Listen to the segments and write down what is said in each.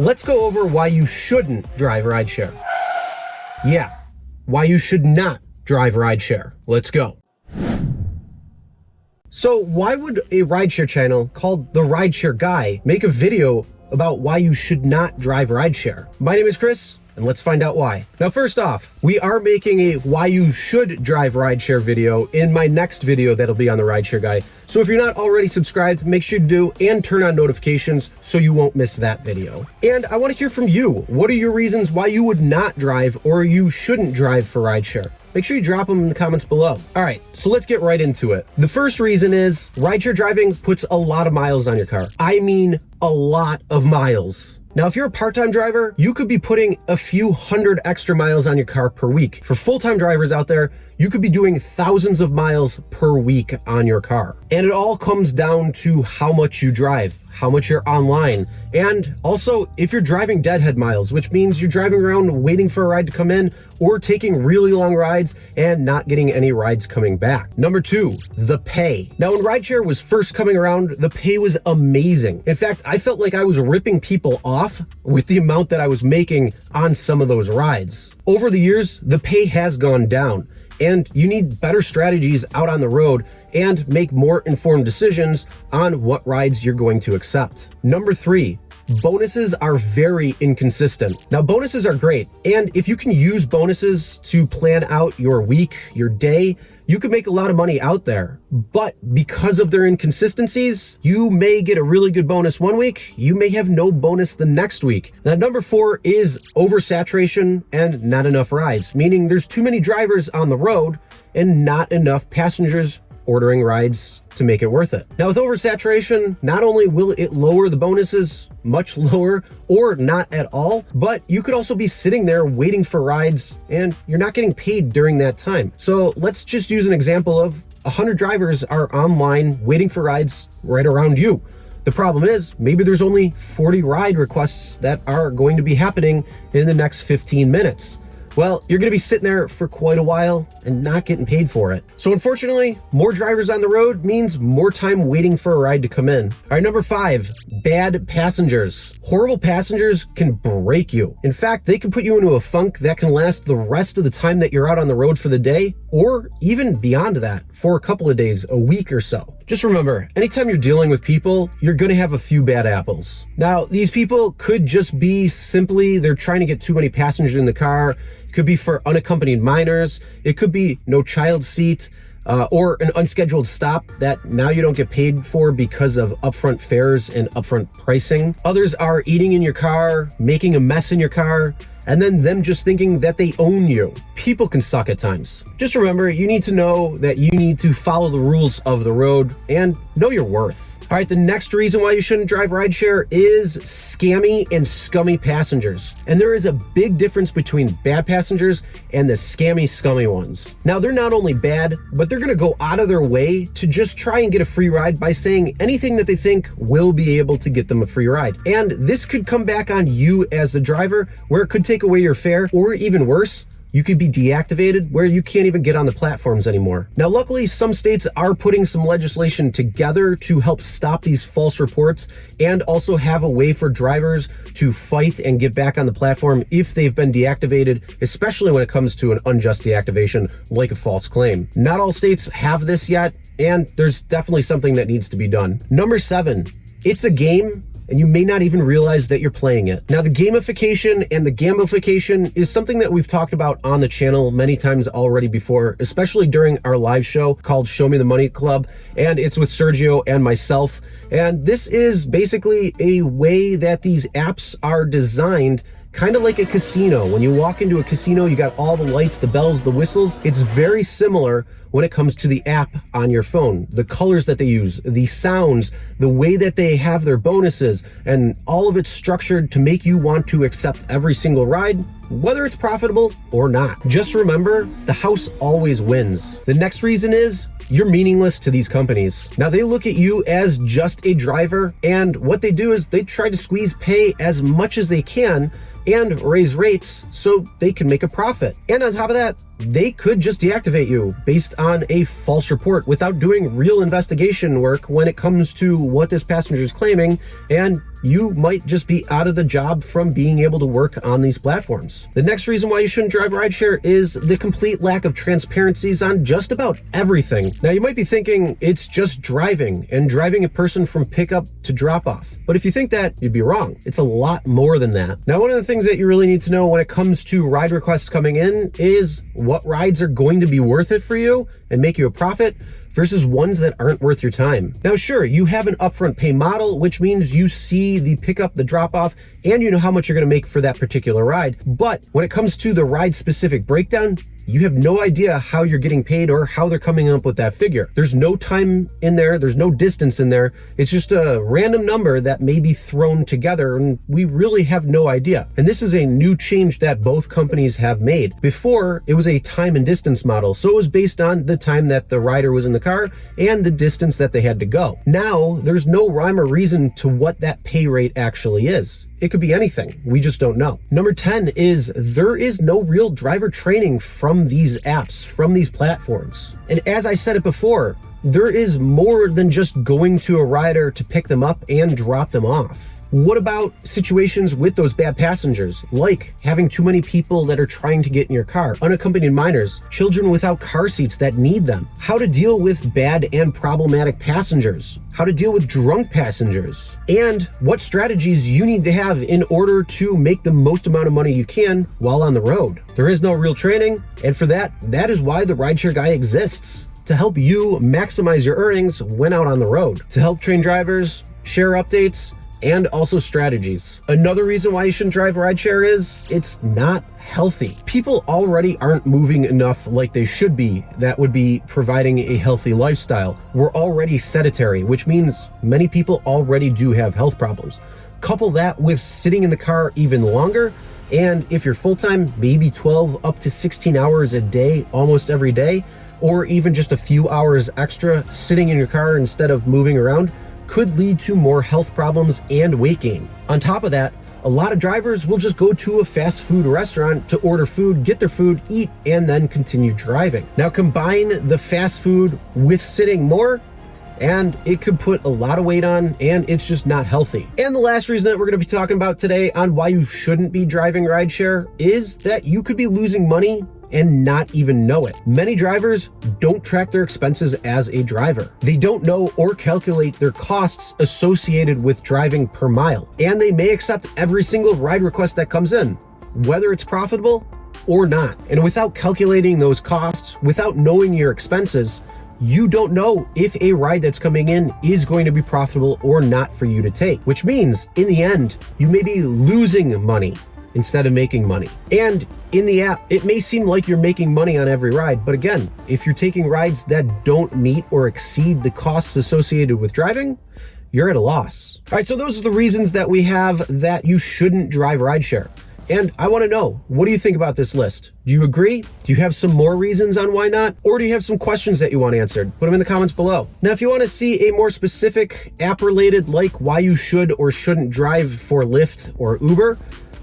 let's go over why you shouldn't drive rideshare. Yeah, why you should not drive rideshare. Let's go. So why would a rideshare channel called the RideShare Guy make a video about why you should not drive rideshare? My name is Chris, and let's find out why. Now, first off, we are making a why you should drive rideshare video in my next video that'll be on the RideShare Guy. So if you're not already subscribed, make sure you do and turn on notifications so you won't miss that video. And I want to hear from you. What are your reasons why you would not drive or you shouldn't drive for rideshare? Make sure you drop them in the comments below. All right, so let's get right into it. The first reason is rideshare driving puts a lot of miles on your car. I mean, a lot of miles. Now, if you're a part-time driver, you could be putting a few hundred extra miles on your car per week. For full-time drivers out there, you could be doing thousands of miles per week on your car. And it all comes down to how much you drive, how much you're online, and also if you're driving deadhead miles, which means you're driving around waiting for a ride to come in or taking really long rides and not getting any rides coming back. Number two, the pay. Now, when rideshare was first coming around, the pay was amazing. In fact, I felt like I was ripping people off with the amount that I was making on some of those rides. Over the years, the pay has gone down, and you need better strategies out on the road and make more informed decisions on what rides you're going to accept. Number three, bonuses are very inconsistent. Now, bonuses are great, and if you can use bonuses to plan out your week, your day, you could make a lot of money out there. But because of their inconsistencies, you may get a really good bonus one week, you may have no bonus the next week. Now, number four is oversaturation and not enough rides, meaning there's too many drivers on the road and not enough passengers ordering rides to make it worth it. Now, with oversaturation, not only will it lower the bonuses much lower or not at all, but you could also be sitting there waiting for rides and you're not getting paid during that time. So let's just use an example of 100 drivers are online waiting for rides right around you. The problem is maybe there's only 40 ride requests that are going to be happening in the next 15 minutes. Well, you're gonna be sitting there for quite a while and not getting paid for it. So unfortunately, more drivers on the road means more time waiting for a ride to come in. All right, number five, bad passengers. Horrible passengers can break you. In fact, they can put you into a funk that can last the rest of the time that you're out on the road for the day, or even beyond that for a couple of days, a week or so. Just remember, anytime you're dealing with people, you're gonna have a few bad apples. Now, these people could just be simply, they're trying to get too many passengers in the car. It could be for unaccompanied minors. It could be no child seat, or an unscheduled stop that now you don't get paid for because of upfront fares and upfront pricing. Others are eating in your car, making a mess in your car, and then them just thinking that they own you. People can suck at times. Just remember, you need to know that you need to follow the rules of the road and know your worth. All right, the next reason why you shouldn't drive rideshare is scammy and scummy passengers. And there is a big difference between bad passengers and the scummy ones. Now, they're not only bad, but they're gonna go out of their way to just try and get a free ride by saying anything that they think will be able to get them a free ride. And this could come back on you as the driver, where it could take away your fare, or even worse, you could be deactivated where you can't even get on the platforms anymore. Now, luckily, some states are putting some legislation together to help stop these false reports and also have a way for drivers to fight and get back on the platform if they've been deactivated, especially when it comes to an unjust deactivation like a false claim. Not all states have this yet, and there's definitely something that needs to be done. Number seven, it's a game, and you may not even realize that you're playing it. Now, the gamification and the gamification is something that we've talked about on the channel many times already before, especially during our live show called Show Me the Money Club, and it's with Sergio and myself. And this is basically a way that these apps are designed kind of like a casino. When you walk into a casino, you got all the lights, the bells, the whistles. It's very similar when it comes to the app on your phone. The colors that they use, the sounds, the way that they have their bonuses, and all of it's structured to make you want to accept every single ride, whether it's profitable or not. Just remember, the house always wins. The next reason is you're meaningless to these companies. Now, they look at you as just a driver, and what they do is they try to squeeze pay as much as they can and raise rates so they can make a profit. And on top of that, they could just deactivate you based on a false report without doing real investigation work when it comes to what this passenger is claiming, and you might just be out of the job from being able to work on these platforms. The next reason why you shouldn't drive rideshare is the complete lack of transparencies on just about everything. Now, you might be thinking it's just driving and driving a person from pickup to drop off. But if you think that, you'd be wrong. It's a lot more than that. Now, one of the things that you really need to know when it comes to ride requests coming in is what rides are going to be worth it for you and make you a profit versus ones that aren't worth your time. Now, sure, you have an upfront pay model, which means you see the pickup, the drop off, and you know how much you're gonna make for that particular ride. But when it comes to the ride specific breakdown, you have no idea how you're getting paid or how they're coming up with that figure. There's no time in there. There's no distance in there. It's just a random number that may be thrown together, and we really have no idea. And this is a new change that both companies have made. Before, it was a time and distance model. So it was based on the time that the rider was in the car and the distance that they had to go. Now, there's no rhyme or reason to what that pay rate actually is. It could be anything. We just don't know. Number 10 is there is no real driver training from these apps, from these platforms. And as I said it before, there is more than just going to a rider to pick them up and drop them off. What about situations with those bad passengers, like having too many people that are trying to get in your car, unaccompanied minors, children without car seats that need them, how to deal with bad and problematic passengers, how to deal with drunk passengers, and what strategies you need to have in order to make the most amount of money you can while on the road. There is no real training, and for that is why the RideShare Guy exists, to help you maximize your earnings when out on the road, to help train drivers, share updates, and also strategies. Another reason why you shouldn't drive rideshare is it's not healthy. People already aren't moving enough like they should be. That would be providing a healthy lifestyle. We're already sedentary, which means many people already do have health problems. Couple that with sitting in the car even longer, and if you're full-time, maybe 12 up to 16 hours a day, almost every day, or even just a few hours extra sitting in your car instead of moving around, could lead to more health problems and weight gain. On top of that, a lot of drivers will just go to a fast food restaurant to order food, get their food, eat, and then continue driving. Now combine the fast food with sitting more, and it could put a lot of weight on, and it's just not healthy. And the last reason that we're gonna be talking about today on why you shouldn't be driving rideshare is that you could be losing money and not even know it. Many drivers don't track their expenses as a driver. They don't know or calculate their costs associated with driving per mile. And they may accept every single ride request that comes in, whether it's profitable or not. And without calculating those costs, without knowing your expenses, you don't know if a ride that's coming in is going to be profitable or not for you to take, which means in the end, you may be losing money instead of making money. And in the app, it may seem like you're making money on every ride, but again, if you're taking rides that don't meet or exceed the costs associated with driving, you're at a loss. All right, so those are the reasons that we have that you shouldn't drive rideshare. And I wanna know, what do you think about this list? Do you agree? Do you have some more reasons on why not? Or do you have some questions that you want answered? Put them in the comments below. Now, if you wanna see a more specific app related, like why you should or shouldn't drive for Lyft or Uber,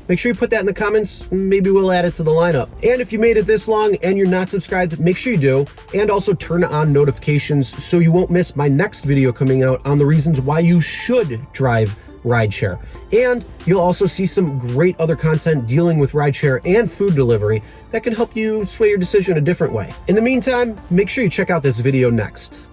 make sure you put that in the comments. Maybe we'll add it to the lineup. And if you made it this long and you're not subscribed, make sure you do. And also turn on notifications so you won't miss my next video coming out on the reasons why you should drive rideshare. And you'll also see some great other content dealing with rideshare and food delivery that can help you sway your decision a different way. In the meantime, make sure you check out this video next.